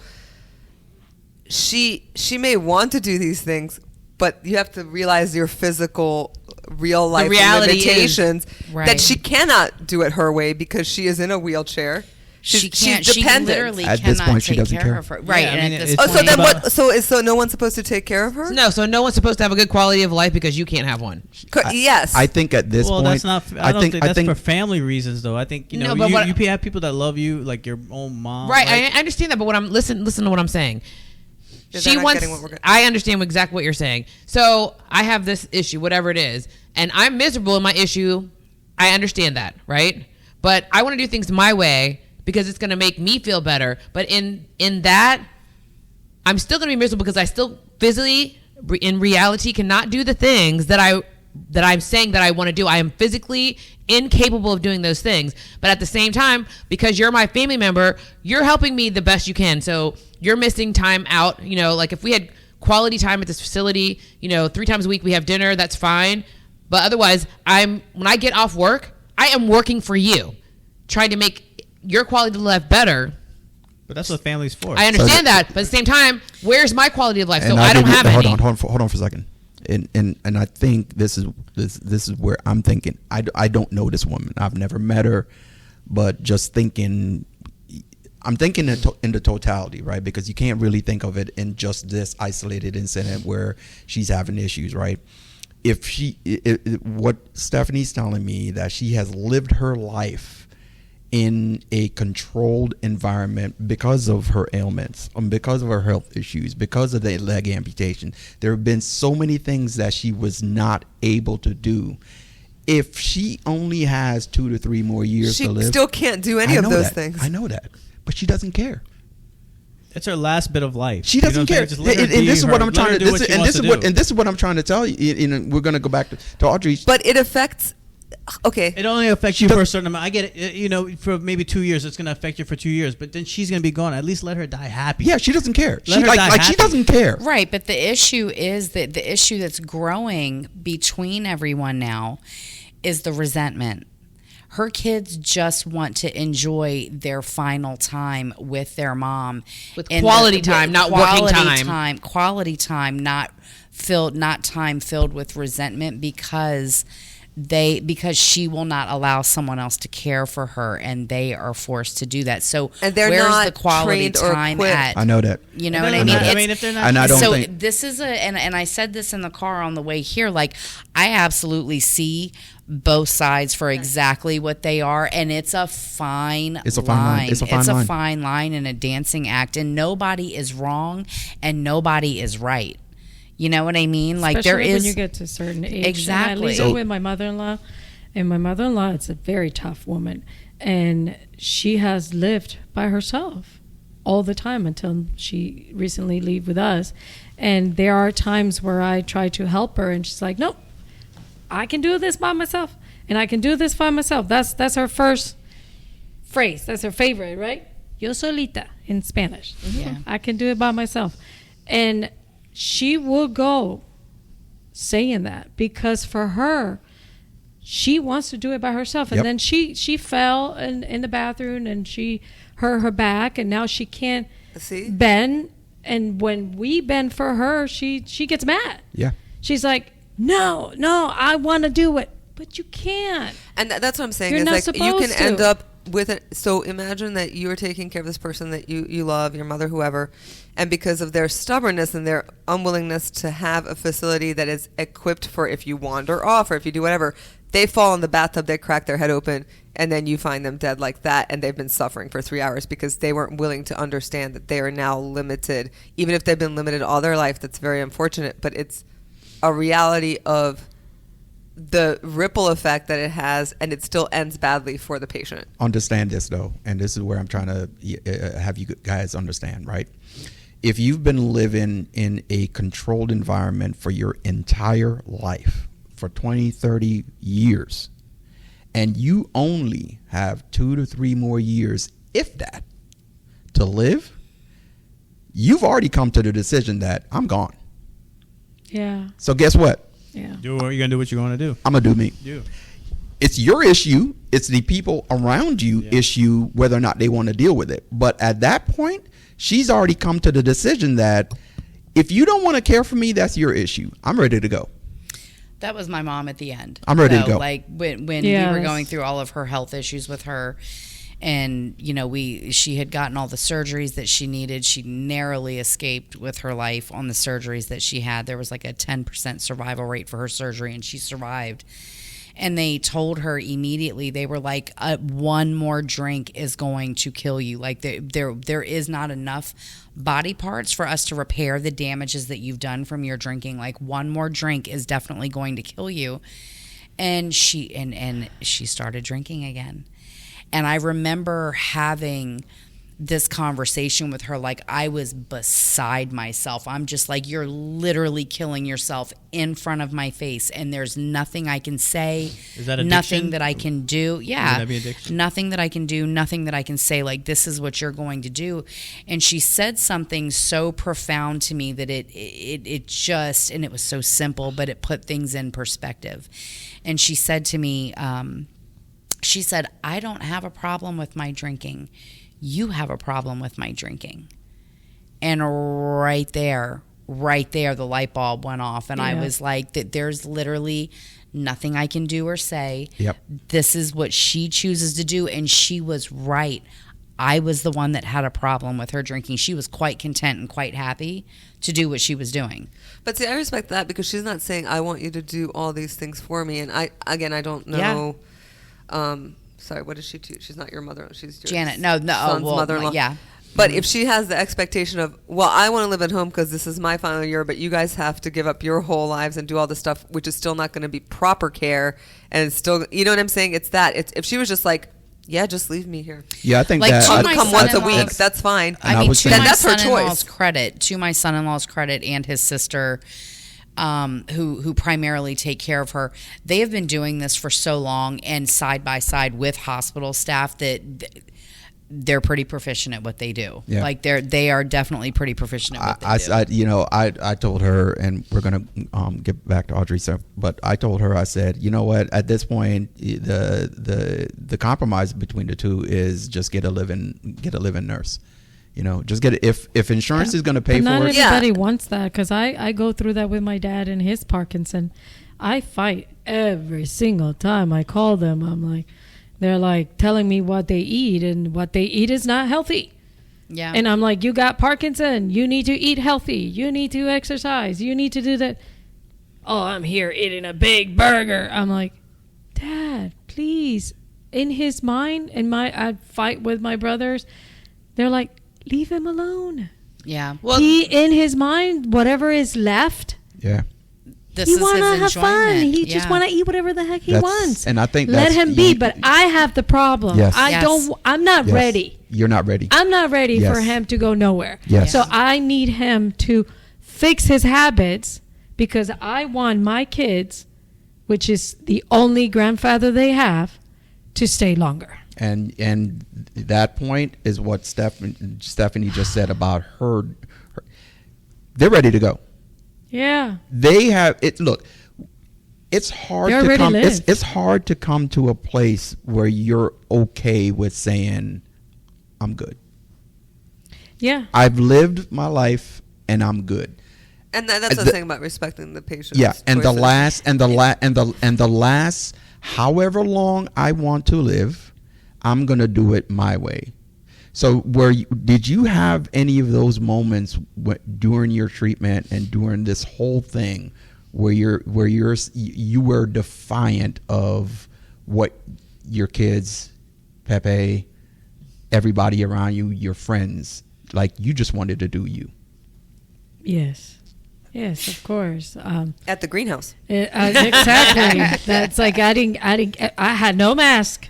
Speaker 1: she may want to do these things, but you have to realize your physical, real life
Speaker 6: reality is-
Speaker 1: limitations
Speaker 7: Right.
Speaker 1: that she cannot do it her way because she is in a wheelchair.
Speaker 7: She can't.
Speaker 1: She's
Speaker 7: She
Speaker 1: dependent.
Speaker 7: literally
Speaker 4: At this
Speaker 7: cannot
Speaker 4: point, she
Speaker 7: take
Speaker 4: doesn't
Speaker 7: care
Speaker 4: care.
Speaker 7: of her. Right.
Speaker 5: Yeah, I
Speaker 7: and
Speaker 5: mean,
Speaker 7: at this
Speaker 5: it's-
Speaker 1: Oh, so
Speaker 7: point,
Speaker 1: then
Speaker 5: But-
Speaker 1: what? So no one's supposed to take care of her?
Speaker 6: No, so no one's supposed to have a good quality of life because you can't have one.
Speaker 1: Yes.
Speaker 4: I think at this
Speaker 5: Well,
Speaker 4: point,
Speaker 5: that's not. I don't think that's for family reasons, though. I think
Speaker 6: No, but what-
Speaker 5: you have people that love you, like your own mom.
Speaker 6: Right,
Speaker 5: like-
Speaker 6: I understand that, but listen to what I'm saying.
Speaker 1: Yeah,
Speaker 6: She
Speaker 1: they're not
Speaker 6: wants.
Speaker 1: getting what we're getting.
Speaker 6: I understand exactly what you're saying. So I have this issue, whatever it is, and I'm miserable in my issue. I understand that, right? But I want to do things my way because it's going to make me feel better. But in that, I'm still going to be miserable because I still physically, in reality, cannot do the things that I'm saying that I want to do. I am physically incapable of doing those things. But at the same time, because you're my family member, you're helping me the best you can. So you're missing time out. Like if we had quality time at this facility, 3 times a week we have dinner, that's fine. But otherwise, when I get off work, I am working for you, trying to make your quality of life better.
Speaker 5: But that's what family's for.
Speaker 6: I understand that, but at the same time, where's my quality of life? So
Speaker 4: And
Speaker 6: I don't have any.
Speaker 4: Hold on for a second. And I think this is where I'm thinking. I don't know this woman. I've never met her, but just thinking I'm thinking in the totality, right? Because you can't really think of it in just this isolated incident where she's having issues, right? If what Stephanie's telling me, that she has lived her life in a controlled environment because of her ailments, because of her health issues, because of the leg amputation. There have been so many things that she was not able to do. If she only has 2 to 3 more years
Speaker 1: She
Speaker 4: to live,
Speaker 1: still can't do any
Speaker 4: I
Speaker 1: of
Speaker 4: know
Speaker 1: those
Speaker 4: that.
Speaker 1: things.
Speaker 4: I know that, but she doesn't care.
Speaker 5: It's her last bit of life.
Speaker 4: She doesn't care.
Speaker 5: Just let her
Speaker 4: And
Speaker 5: be
Speaker 4: this is
Speaker 5: her-
Speaker 4: what I'm
Speaker 5: let
Speaker 4: trying
Speaker 5: her
Speaker 4: to.
Speaker 5: do what she wants to do.
Speaker 4: And this is what I'm trying to tell you. We're going to go back to Audrey.
Speaker 1: But it affects. Okay.
Speaker 5: It only affects you for a certain amount. I get it. You know, for maybe 2 years, it's going to affect you for 2 years. But then she's going to be gone. At least let her die happy.
Speaker 4: Yeah, she doesn't care.
Speaker 5: Let
Speaker 4: She
Speaker 5: her
Speaker 4: like
Speaker 5: die
Speaker 4: she
Speaker 5: happy.
Speaker 4: doesn't care.
Speaker 7: Right, but the issue is that the issue that's growing between everyone now is the resentment. Her kids just want to enjoy their final time with their mom,
Speaker 6: With
Speaker 7: And
Speaker 6: quality time, not working time.
Speaker 7: Quality time, not time filled with resentment because she will not allow someone else to care for her, and they are forced to do that. So
Speaker 1: And they're
Speaker 7: where's
Speaker 1: not
Speaker 7: the quality
Speaker 1: trained or
Speaker 7: time
Speaker 1: equipped.
Speaker 7: at?
Speaker 4: I know that.
Speaker 7: You know
Speaker 5: No,
Speaker 7: what
Speaker 5: no,
Speaker 7: I
Speaker 5: no.
Speaker 7: mean?
Speaker 5: I
Speaker 7: It's-
Speaker 5: mean, if they're not-
Speaker 4: And I don't
Speaker 7: so
Speaker 4: think.
Speaker 7: this is and I said this in the car on the way here, like I absolutely see both sides for exactly what they are, and it's a fine
Speaker 4: It's a fine line. It's a fine line.
Speaker 7: fine line and a dancing act, and nobody is wrong and nobody is right. You know what I mean? Like
Speaker 3: Especially
Speaker 7: there is
Speaker 3: when you get to a certain age.
Speaker 7: Exactly.
Speaker 3: And I live
Speaker 4: So-
Speaker 3: with my mother-in-law, and my mother-in-law is a very tough woman, and she has lived by herself all the time until she recently lived with us. And there are times where I try to help her, and she's like, "No, I can do this by myself, and I can do this by myself." That's her first phrase. That's her favorite, right? Yo solita in Spanish.
Speaker 7: Yeah.
Speaker 3: I can do it by myself. And she will go saying that because for her, she wants to do it by herself. And
Speaker 4: Yep.
Speaker 3: then she fell in the bathroom and she hurt her back, and now she can't
Speaker 1: See?
Speaker 3: bend. And when we bend for her, she gets mad.
Speaker 4: Yeah.
Speaker 3: She's like, no, I want to do it. But you can't.
Speaker 1: And that's what I'm saying.
Speaker 3: You're
Speaker 1: is
Speaker 3: not
Speaker 1: like you can
Speaker 3: supposed
Speaker 1: end
Speaker 3: to.
Speaker 1: up with it. So imagine that you are taking care of this person that you love, your mother, whoever, and because of their stubbornness and their unwillingness to have a facility that is equipped for if you wander off or if you do whatever, they fall in the bathtub, they crack their head open, and then you find them dead like that, and they've been suffering for 3 hours because they weren't willing to understand that they are now limited. Even if they've been limited all their life, that's very unfortunate, but it's a reality of the ripple effect that it has, and it still ends badly for the patient.
Speaker 4: Understand this though, and this is where I'm trying to have you guys understand, right? If you've been living in a controlled environment for your entire life, for 20, 30 years, and you only have 2 to 3 more years, if that, to live, you've already come to the decision that I'm gone.
Speaker 3: Yeah.
Speaker 4: So guess what?
Speaker 3: Yeah.
Speaker 5: You're gonna do what you're gonna do.
Speaker 4: I'm gonna do me.
Speaker 5: You.
Speaker 4: It's your issue. It's the people around you
Speaker 5: Yeah.
Speaker 4: issue whether or not they want to deal with it. But at that point, she's already come to the decision that if you don't want to care for me, that's your issue. I'm ready to go.
Speaker 7: That was my mom at the end.
Speaker 4: I'm ready to go.
Speaker 7: Like when
Speaker 3: Yeah,
Speaker 7: we were
Speaker 3: that's-
Speaker 7: going through all of her health issues with her, and you know she had gotten all the surgeries that she needed. She narrowly escaped with her life on the surgeries that she had. There was like a 10% survival rate for her surgery, and she survived. And they told her immediately, they were like, one more drink is going to kill you. Like there is not enough body parts for us to repair the damages that you've done from your drinking. Like one more drink is definitely going to kill you. And she started drinking again. And I remember having this conversation with her like I was beside myself. I'm just like, you're literally killing yourself in front of my face, and there's nothing I can say.
Speaker 5: Is that addiction?
Speaker 7: Nothing that I can do. Yeah.
Speaker 5: Would that be addiction?
Speaker 7: Nothing that I can do, nothing that I can say, like, this is what you're going to do. And she said something so profound to me that it just, and it was so simple, but it put things in perspective. And she said to me, she said, I don't have a problem with my drinking. You have a problem with my drinking. And right there, the light bulb went off. And I
Speaker 3: Yeah.
Speaker 7: was like, that there's literally nothing I can do or say.
Speaker 4: Yep.
Speaker 7: This is what she chooses to do. And she was right. I was the one that had a problem with her drinking. She was quite content and quite happy to do what she was doing.
Speaker 1: But see, I respect that because she's not saying I want you to do all these things for me. And I don't know. Sorry, what is she? She's not your mother. She's your
Speaker 7: Janet. No.
Speaker 1: son's mother-in-law.
Speaker 7: Yeah.
Speaker 1: But if she has the expectation of, well, I want to live at home because this is my final year, but you guys have to give up your whole lives and do all this stuff, which is still not going to be proper care, and it's still, you know what I'm saying? It's that. It's if she was just like, yeah, just leave me here.
Speaker 4: Yeah, I think
Speaker 7: Like,
Speaker 4: that
Speaker 7: to
Speaker 1: I'll
Speaker 7: my
Speaker 1: come once a
Speaker 7: son-in-law's-
Speaker 1: week. That's fine.
Speaker 4: And
Speaker 7: I mean,
Speaker 4: would
Speaker 7: to
Speaker 4: say-
Speaker 7: my
Speaker 1: That's her
Speaker 7: son-in-law's
Speaker 1: choice.
Speaker 7: credit, and his sister, who primarily take care of her, they have been doing this for so long and side by side with hospital staff that they're pretty proficient at what they do.
Speaker 4: Yeah.
Speaker 7: Like they are definitely pretty proficient at what they do.
Speaker 4: I told her, and we're gonna get back to Audrey, but I told her, I said, you know what? At this point, the compromise between the two is just get a live-in nurse. You know, just get it. If insurance is going to pay
Speaker 3: But not
Speaker 4: for it.
Speaker 3: everybody wants that, because I go through that with my dad and his Parkinson. I fight every single time I call them. I'm like, they're like telling me what they eat, and what they eat is not healthy.
Speaker 7: Yeah.
Speaker 3: And I'm like, you got Parkinson. You need to eat healthy. You need to exercise. You need to do that. Oh, I'm here eating a big burger. I'm like, Dad, please. In his mind, I fight with my brothers. They're like, leave him alone.
Speaker 7: Yeah.
Speaker 6: Well,
Speaker 3: He, in his mind, whatever is left,
Speaker 4: Yeah.
Speaker 7: This
Speaker 3: he
Speaker 7: is
Speaker 3: want to
Speaker 7: his
Speaker 3: have fun.
Speaker 7: enjoyment.
Speaker 3: He just
Speaker 7: Yeah.
Speaker 3: want to eat whatever the heck he
Speaker 4: That's-
Speaker 3: wants.
Speaker 4: and I think
Speaker 3: let
Speaker 4: that's-
Speaker 3: him be.
Speaker 4: you-
Speaker 3: But I have the problem.
Speaker 4: Yes.
Speaker 7: Yes.
Speaker 3: I'm not
Speaker 4: Yes.
Speaker 3: ready.
Speaker 4: You're not ready.
Speaker 3: I'm not ready
Speaker 4: Yes.
Speaker 3: for him to go nowhere.
Speaker 4: Yes.
Speaker 3: So I need him to fix his habits, because I want my kids, which is the only grandfather they have, to stay longer.
Speaker 4: And that point is what Stephanie just said about her. They're ready to go.
Speaker 3: Yeah.
Speaker 4: They have it. Look, it's hard
Speaker 3: They
Speaker 4: to
Speaker 3: already
Speaker 4: come.
Speaker 3: lived.
Speaker 4: It's hard to come to a place where you're okay with saying, "I'm good.
Speaker 3: Yeah.
Speaker 4: I've lived my life, and I'm good."
Speaker 1: And that's the
Speaker 4: The-
Speaker 1: thing about respecting the patient.
Speaker 4: Yeah, and the last however long I want to live, I'm gonna do it my way. So, did you have any of those moments during your treatment and during this whole thing where you were defiant of what your kids, Pepe, everybody around you, your friends, like you just wanted to do you?
Speaker 3: Yes. Yes, of course.
Speaker 1: At the greenhouse.
Speaker 3: Exactly. That's like I had no mask.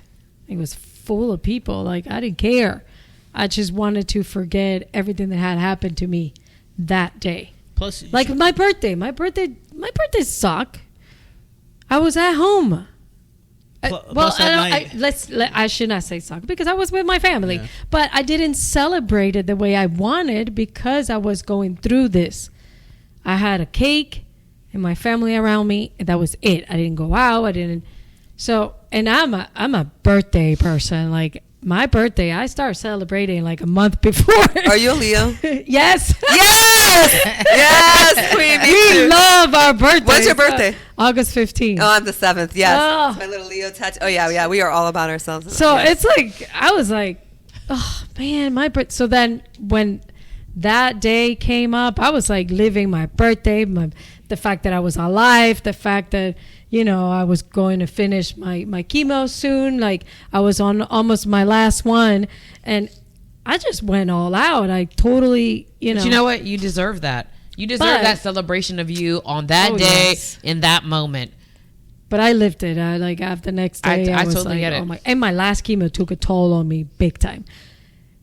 Speaker 3: It was full of people. Like, I didn't care. I just wanted to forget everything that had happened to me that day.
Speaker 5: Plus,
Speaker 3: Like my birthday sucked. I was at home.
Speaker 5: Plus that night-
Speaker 3: I should not say suck, because I was with my family,
Speaker 5: Yeah.
Speaker 3: but I didn't celebrate it the way I wanted because I was going through this. I had a cake and my family around me, and that was it. I didn't go out. And I'm a birthday person. Like, my birthday, I start celebrating like a month before.
Speaker 1: Are you a Leo?
Speaker 3: Yes.
Speaker 1: Yes! Yes! Queen, me
Speaker 3: We
Speaker 1: too.
Speaker 3: love our birthday.
Speaker 1: When's your birthday?
Speaker 3: August 15th.
Speaker 1: Oh, I'm the 7th. Yes.
Speaker 3: Oh.
Speaker 1: It's my little Leo tattoo. Oh, yeah. We are all about ourselves.
Speaker 3: So
Speaker 1: Yes.
Speaker 3: it's like, I was like, oh man, my birthday. So then when that day came up, I was like living my birthday, the fact that I was alive, the fact that, I was going to finish my chemo soon. Like, I was on almost my last one, and I just went all out. I totally,
Speaker 6: But you know what? You deserve that. You deserve
Speaker 3: But-
Speaker 6: that celebration of you on that
Speaker 3: Oh,
Speaker 6: day,
Speaker 3: yes.
Speaker 6: in that moment.
Speaker 3: But I lived it. Like, after the next day,
Speaker 6: I
Speaker 3: was
Speaker 6: totally
Speaker 3: like,
Speaker 6: get it.
Speaker 3: oh my! And my last chemo took a toll on me big time.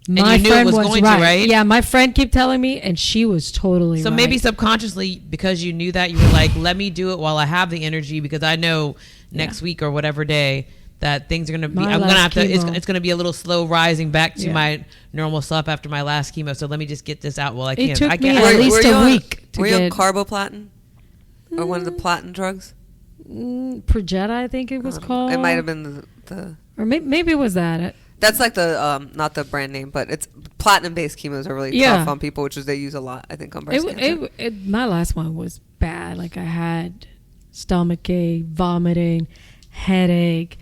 Speaker 6: you knew it was going to, right?
Speaker 3: Yeah, my friend kept telling me, and she was totally
Speaker 6: So
Speaker 3: right.
Speaker 6: maybe subconsciously, because you knew that, you were like, let me do it while I have the energy, because I know next week or whatever day that things are going to be,
Speaker 3: My
Speaker 6: I'm going to
Speaker 3: last
Speaker 6: have to,
Speaker 3: chemo.
Speaker 6: it's going to be a little slow rising back to
Speaker 3: Yeah.
Speaker 6: my normal self after my last chemo. So let me just get this out while I can.
Speaker 3: It took
Speaker 6: I
Speaker 3: me
Speaker 6: can't.
Speaker 3: at
Speaker 1: Were-
Speaker 3: least
Speaker 1: were you
Speaker 3: a
Speaker 1: on-
Speaker 3: week to
Speaker 1: Were you on
Speaker 3: get
Speaker 1: carboplatin? Or one of the platin drugs?
Speaker 3: Progetta, I think it was called.
Speaker 1: It might have been the
Speaker 3: or maybe it was that.
Speaker 1: that's like the not the brand name, but it's platinum based chemos are really
Speaker 3: Yeah.
Speaker 1: tough on people, which is they use a lot, I think, on breast cancer.
Speaker 3: My last one was bad. Like, I had stomach ache, vomiting, headache,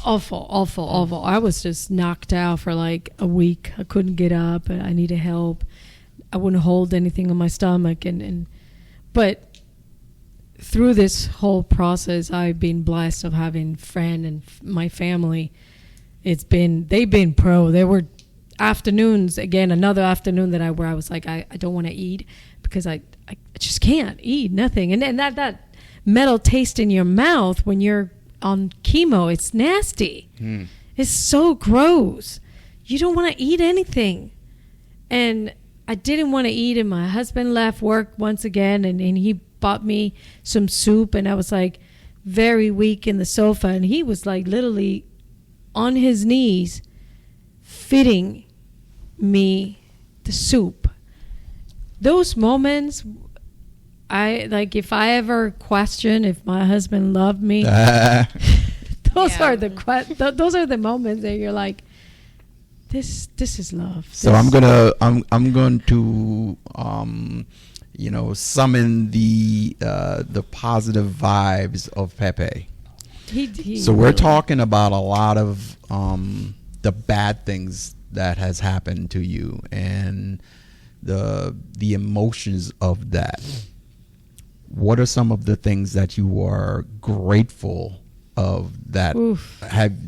Speaker 3: Awful. I was just knocked out for like a week. I couldn't get up. I needed help. I wouldn't hold anything on my stomach. But through this whole process, I've been blessed of having friend and my family. They've been pro. There were afternoons, again, another afternoon where I was like, I don't want to eat because I just can't eat nothing. And that metal taste in your mouth when you're on chemo, it's nasty. It's so gross. You don't want to eat anything. And I didn't want to eat, and my husband left work once again, and he bought me some soup, and I was like very weak in the sofa, and he was like literally on his knees feeding me the soup. Those moments, if I ever question if my husband loved me, those are the moments that you're like, this is love.
Speaker 4: So I'm going to summon the positive vibes of Pepe. So we're talking about a lot of the bad things that has happened to you and the emotions of that. What are some of the things that you are grateful of that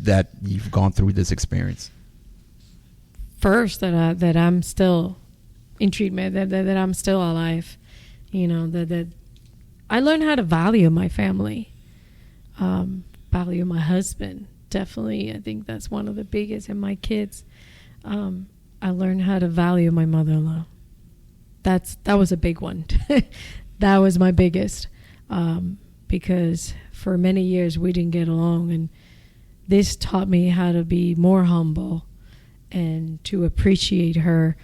Speaker 4: that you've gone through this experience?
Speaker 3: First, that I'm still in treatment, that I'm still alive, that I learned how to value my family, value my husband. Definitely, I think that's one of the biggest, and my kids. I learned how to value my mother-in-law. That was a big one. That was my biggest, because for many years we didn't get along, and this taught me how to be more humble and to appreciate her.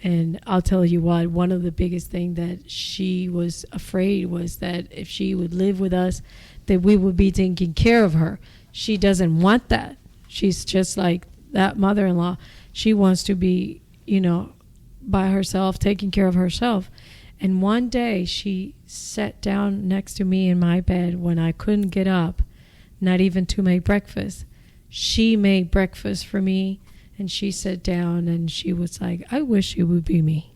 Speaker 3: And I'll tell you what, one of the biggest things that she was afraid was that if she would live with us, that we would be taking care of her. She doesn't want that. She's just like that mother-in-law. She wants to be, by herself, taking care of herself. And one day she sat down next to me in my bed when I couldn't get up, not even to make breakfast. She made breakfast for me, and she sat down and she was like, I wish it would be me.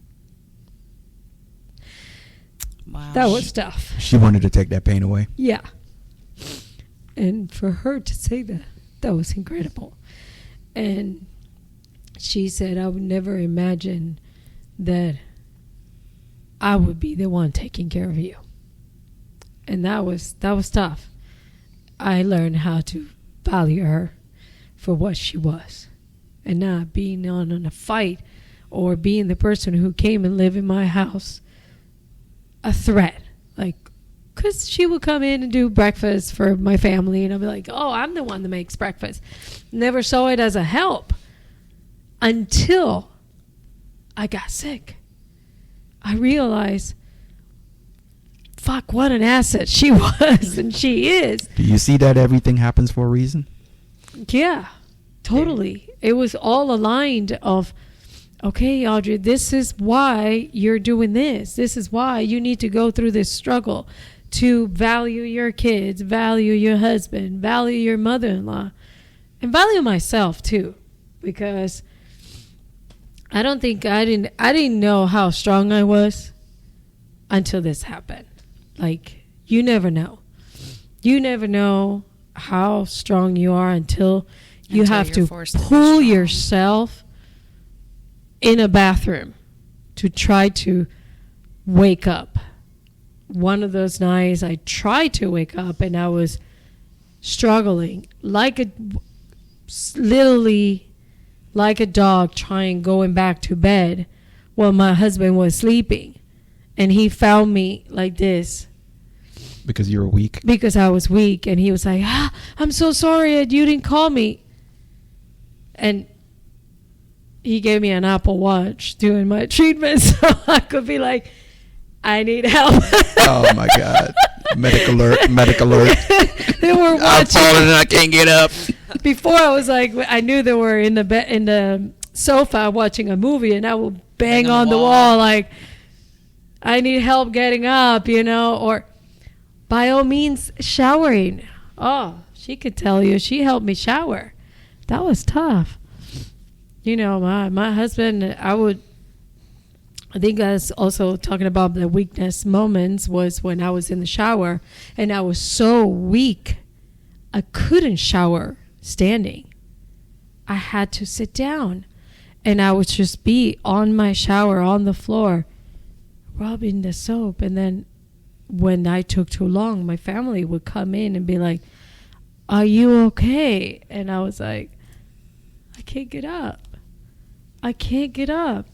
Speaker 7: Wow.
Speaker 3: That was tough.
Speaker 4: She wanted to take that pain away.
Speaker 3: Yeah. And for her to say that was incredible. And she said, I would never imagine that I would be the one taking care of you. And that was tough. I learned how to value her for what she was, and not being on a fight or being the person who came and lived in my house a threat. Like, because she would come in and do breakfast for my family, and I'd be like, oh, I'm the one that makes breakfast. Never saw it as a help until I got sick. I realized, fuck, what an asset she was and she is.
Speaker 4: Do you see that everything happens for a reason?
Speaker 3: Yeah, totally. It was all aligned of, okay, Audrey, this is why you're doing this. This is why you need to go through this struggle to value your kids, value your husband, value your mother-in-law, and value myself too, because I didn't know how strong I was until this happened. Like, you never know. You never know how strong you are until you have to pull yourself in a bathroom to try to wake up. One of those nights I tried to wake up and I was struggling literally like a dog going back to bed while my husband was sleeping. And he found me like this.
Speaker 4: Because you were weak?
Speaker 3: Because I was weak. And he was like, I'm so sorry you didn't call me. And he gave me an Apple Watch doing my treatment so I could be like, I need help.
Speaker 4: Oh, my God. Medical alert.
Speaker 3: They were watching.
Speaker 4: I'm falling and I can't get up.
Speaker 3: Before I was like, I knew they were in the sofa watching a movie, and I would bang on the wall like, I need help getting up, or by all means showering. Oh, She could tell you. She helped me shower. That was tough. You know, my husband, I think I was also talking about the weakness moments was when I was in the shower and I was so weak. I couldn't shower standing. I had to sit down and I would just be on my shower on the floor rubbing the soap. And then when I took too long, my family would come in and be like, "Are you okay?" And I was like, "I can't get up. I can't get up.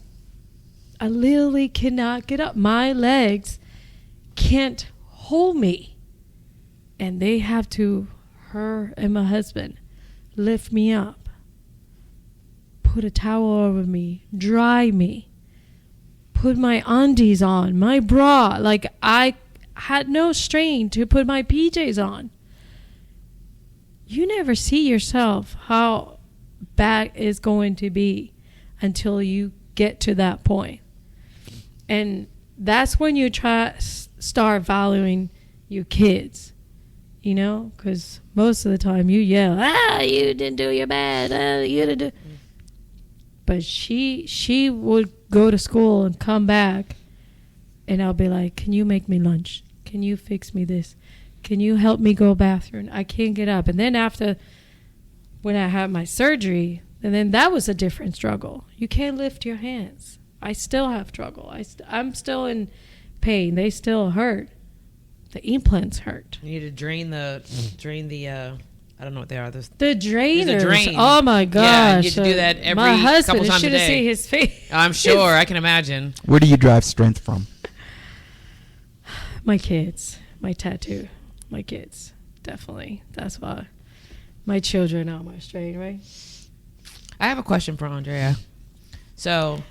Speaker 3: I literally cannot get up. My legs can't hold me." And they have to, her and my husband, lift me up, put a towel over me, dry me, put my undies on, my bra. Like, I had no strain to put my PJs on. You never see yourself how bad it's going to be until you get to that point. And that's when you start valuing your kids, you know, because most of the time you yell, you didn't do your bad, you didn't do. But she would go to school and come back, and I'll be like, "Can you make me lunch? Can you fix me this? Can you help me go bathroom? I can't get up." And then after, when I had my surgery, and then that was a different struggle. You can't lift your hands. I still have struggle. I'm still in pain. They still hurt. The implants hurt.
Speaker 6: You need to drain the I don't know what they are.
Speaker 3: The drainers.
Speaker 6: There's a drain.
Speaker 3: Oh my gosh.
Speaker 6: Yeah, you have to do that every
Speaker 3: my husband,
Speaker 6: couple times a
Speaker 3: should have
Speaker 6: day.
Speaker 3: seen his face.
Speaker 6: I'm sure. I can imagine.
Speaker 4: Where do you drive strength from?
Speaker 3: My kids. My tattoo. My kids. Definitely. That's why. My children are my strength, right?
Speaker 6: I have a question for Andrea. So,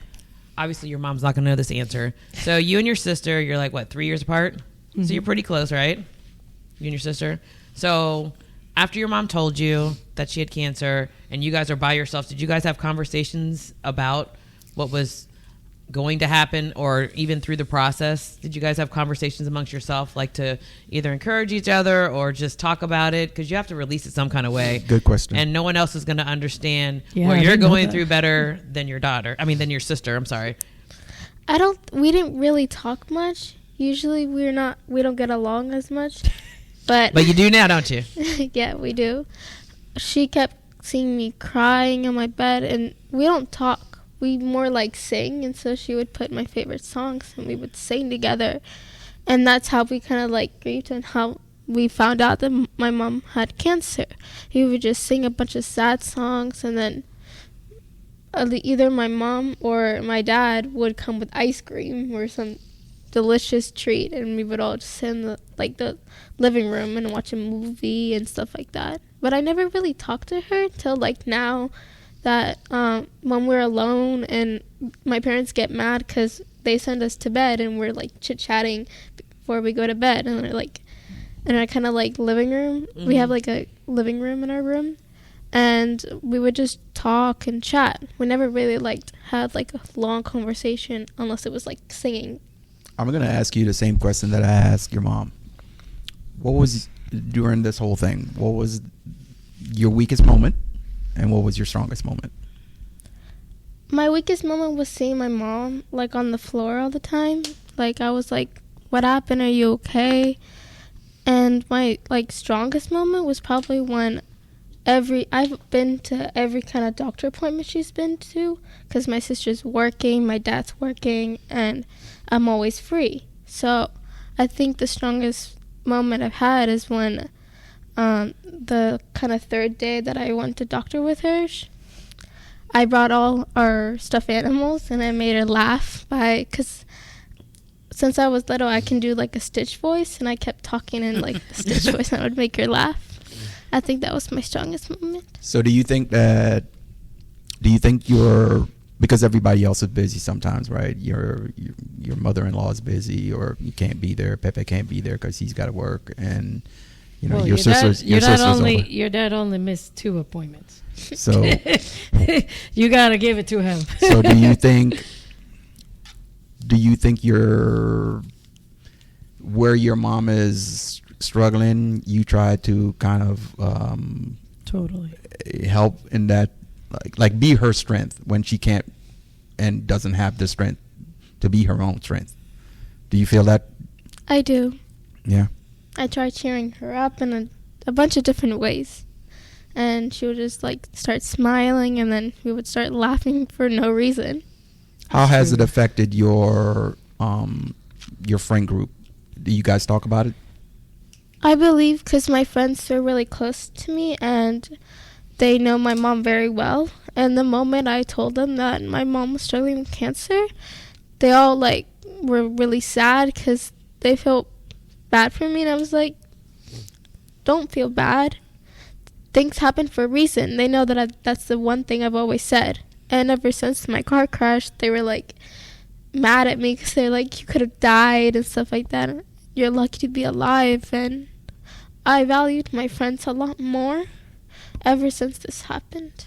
Speaker 6: obviously, your mom's not going to know this answer. So, you and your sister, you're like, what, 3 years apart?
Speaker 3: Mm-hmm.
Speaker 6: So, you're pretty close, right? You and your sister. So, after your mom told you that she had cancer and you guys are by yourselves, did you guys have conversations about what was going to happen, or even through the process? Did you guys have conversations amongst yourself, like to either encourage each other or just talk about it? Because you have to release it some kind of way.
Speaker 4: Good question.
Speaker 6: And no one else is going to understand
Speaker 3: Yeah,
Speaker 6: what
Speaker 3: I
Speaker 6: you're
Speaker 3: didn't know
Speaker 6: going
Speaker 3: that.
Speaker 6: through better than your daughter. I mean, than your sister. I'm sorry.
Speaker 2: We didn't really talk much. Usually we don't get along as much. But
Speaker 6: But you do now, don't you?
Speaker 2: yeah, we do. She kept seeing me crying on my bed, and we don't talk. We more like sing, and so she would put my favorite songs and we would sing together. And that's how we kind of like grieved, and how we found out that my mom had cancer. We would just sing a bunch of sad songs, and then either my mom or my dad would come with ice cream or some delicious treat, and we would all just sit in the living room and watch a movie and stuff like that. But I never really talked to her till like now, that when we're alone and my parents get mad because they send us to bed and we're like chit-chatting before we go to bed, and we're like in our kind of like living room. Mm-hmm. We have like a living room in our room, and we would just talk and chat. We never really had like a long conversation unless it was like singing.
Speaker 4: I'm going to ask you the same question that I asked your mom. What was, during this whole thing, what was your weakest moment and what was your strongest moment?
Speaker 2: My weakest moment was seeing my mom like on the floor all the time. Like, I was like, "What happened? Are you okay?" And my like strongest moment was probably when I've been to every kind of doctor appointment she's been to, because my sister's working, my dad's working, and I'm always free. So I think the strongest moment I've had is when the kind of third day that I went to doctor with her, I brought all our stuffed animals and I made her laugh because since I was little, I can do like a Stitch voice, and I kept talking in like the Stitch voice, and I would make her laugh. I think that was my strongest moment.
Speaker 4: So do you think you're, because everybody else is busy sometimes, right? Your mother-in-law is busy, or you can't be there. Pepe can't be there because he's got to work, and you know,
Speaker 3: Well,
Speaker 4: your sister's over.
Speaker 3: Your dad only missed 2 appointments.
Speaker 4: So
Speaker 3: you gotta give it to him.
Speaker 4: So do you think you're where your mom is struggling, you try to kind of
Speaker 3: Totally.
Speaker 4: help in that, like be her strength when she can't and doesn't have the strength to be her own strength. Do you feel that?
Speaker 2: I do.
Speaker 4: Yeah.
Speaker 2: I try cheering her up in a bunch of different ways. And she would just like start smiling, and then we would start laughing for no reason.
Speaker 4: How has it affected your friend group? Do you guys talk about it?
Speaker 2: I believe because my friends are really close to me and they know my mom very well. And the moment I told them that my mom was struggling with cancer, they all like were really sad because they felt bad for me. And I was like, don't feel bad. Things happen for a reason. They know that that's the one thing I've always said. And ever since my car crash, they were like mad at me because they're like, you could have died and stuff like that. You're lucky to be alive. And I valued my friends a lot more ever since this happened.